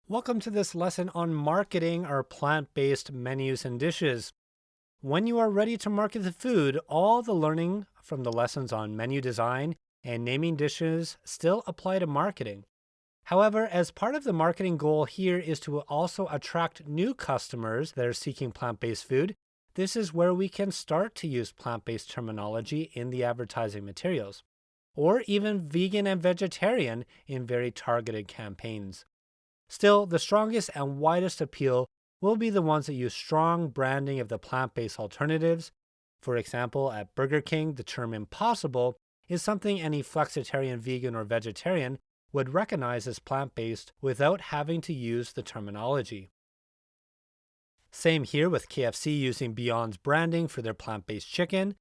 Welcome to this lesson on marketing our plant-based menus and dishes. When you are ready to market the food, all the learning from the lessons on menu design and naming dishes still apply to marketing. However, as part of the marketing goal here is to also attract new customers that are seeking plant-based food, this is where we can start to use plant-based terminology in the advertising materials, or even vegan and vegetarian in very targeted campaigns. Still, the strongest and widest appeal will be the ones that use strong branding of the plant based alternatives. For example, at Burger King, the term impossible is something any flexitarian, vegan, or vegetarian would recognize as plant based without having to use the terminology. Same here with KFC using Beyond's branding for their plant based chicken.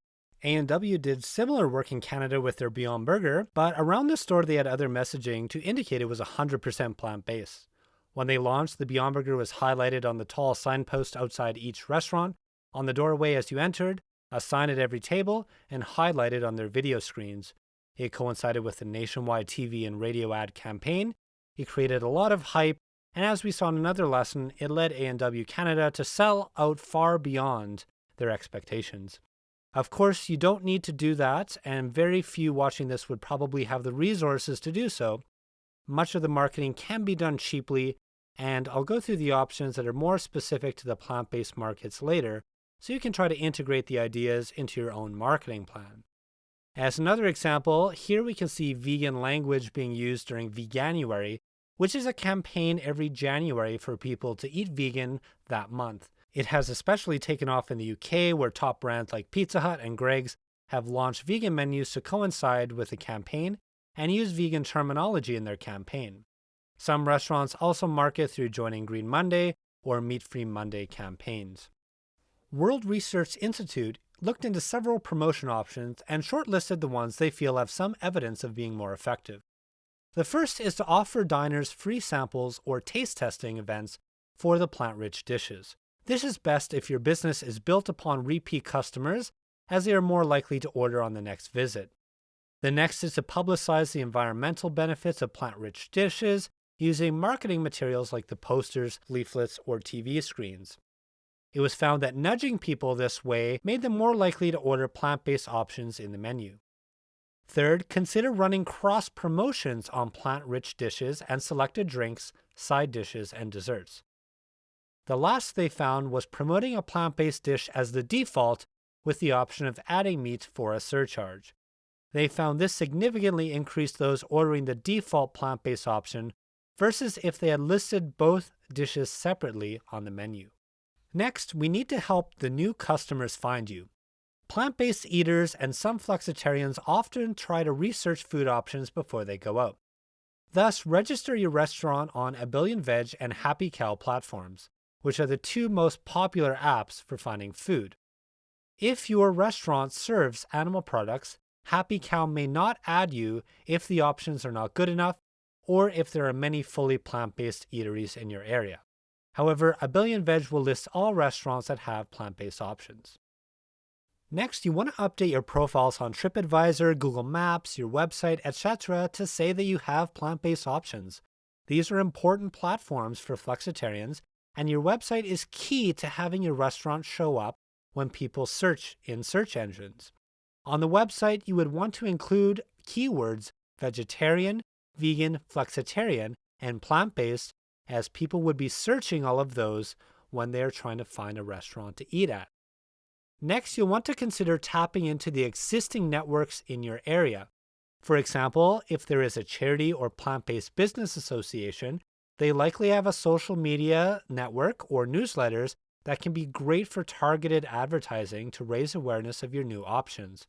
A&W did similar work in Canada with their Beyond Burger, but around the store they had other messaging to indicate it was 100% plant based. When they launched, the Beyond Burger was highlighted on the tall signpost outside each restaurant, on the doorway as you entered, a sign at every table, and highlighted on their video screens. It coincided with the nationwide TV and radio ad campaign. It created a lot of hype, and as we saw in another lesson, it led A&W Canada to sell out far beyond their expectations. Of course, you don't need to do that, and very few watching this would probably have the resources to do so. Much of the marketing can be done cheaply, and I'll go through the options that are more specific to the plant-based markets later, so you can try to integrate the ideas into your own marketing plan. As another example, here we can see vegan language being used during Veganuary, which is a campaign every January for people to eat vegan that month. It has especially taken off in the UK, where top brands like Pizza Hut and Greggs have launched vegan menus to coincide with the campaign and use vegan terminology in their campaign. Some restaurants also market through Joining Green Monday or Meat Free Monday campaigns. World Research Institute looked into several promotion options and shortlisted the ones they feel have some evidence of being more effective. The first is to offer diners free samples or taste testing events for the plant-rich dishes. This is best if your business is built upon repeat customers, as they are more likely to order on the next visit. The next is to publicize the environmental benefits of plant-rich dishes using marketing materials like the posters, leaflets, or TV screens. It was found that nudging people this way made them more likely to order plant-based options in the menu. Third, consider running cross-promotions on plant-rich dishes and selected drinks, side dishes, and desserts. The last they found was promoting a plant-based dish as the default with the option of adding meat for a surcharge. They found this significantly increased those ordering the default plant-based option versus if they had listed both dishes separately on the menu. Next, we need to help the new customers find you. Plant-based eaters and some flexitarians often try to research food options before they go out. Thus, register your restaurant on A Billion Veg and Happy Cow platforms, which are the two most popular apps for finding food. If your restaurant serves animal products, Happy Cow may not add you if the options are not good enough or if there are many fully plant-based eateries in your area. However, A Billion Veg will list all restaurants that have plant-based options. Next, you want to update your profiles on TripAdvisor, Google Maps, your website, etc. to say that you have plant-based options. These are important platforms for flexitarians, and your website is key to having your restaurant show up when people search in search engines. On the website, you would want to include keywords vegetarian, vegan, flexitarian, and plant-based, as people would be searching all of those when they are trying to find a restaurant to eat at. Next, you'll want to consider tapping into the existing networks in your area. For example, if there is a charity or plant-based business association, they likely have a social media network or newsletters that can be great for targeted advertising to raise awareness of your new options.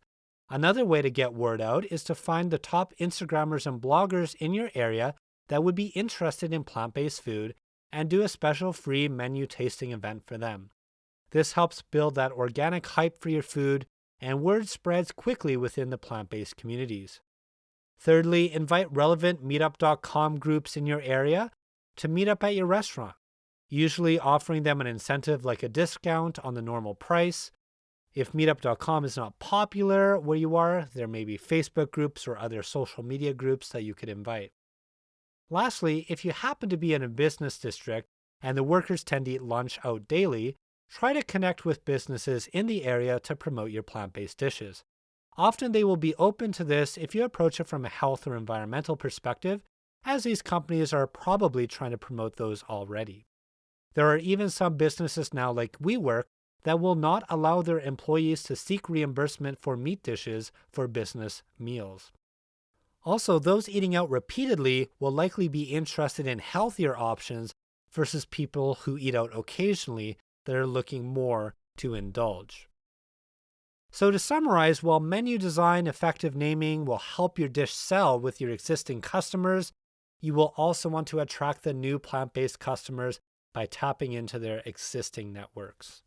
Another way to get word out is to find the top Instagrammers and bloggers in your area that would be interested in plant-based food and do a special free menu tasting event for them. This helps build that organic hype for your food, and word spreads quickly within the plant-based communities. Thirdly, invite relevant meetup.com groups in your area to meet up at your restaurant, usually offering them an incentive like a discount on the normal price. If meetup.com is not popular where you are, there may be Facebook groups or other social media groups that you could invite. Lastly, if you happen to be in a business district and the workers tend to eat lunch out daily, try to connect with businesses in the area to promote your plant based dishes. Often they will be open to this if you approach it from a health or environmental perspective, as these companies are probably trying to promote those already. There are even some businesses now, like WeWork, that will not allow their employees to seek reimbursement for meat dishes for business meals. Also, those eating out repeatedly will likely be interested in healthier options versus people who eat out occasionally that are looking more to indulge. So, to summarize, while menu design, effective naming will help your dish sell with your existing customers, you will also want to attract the new plant based customers by tapping into their existing networks.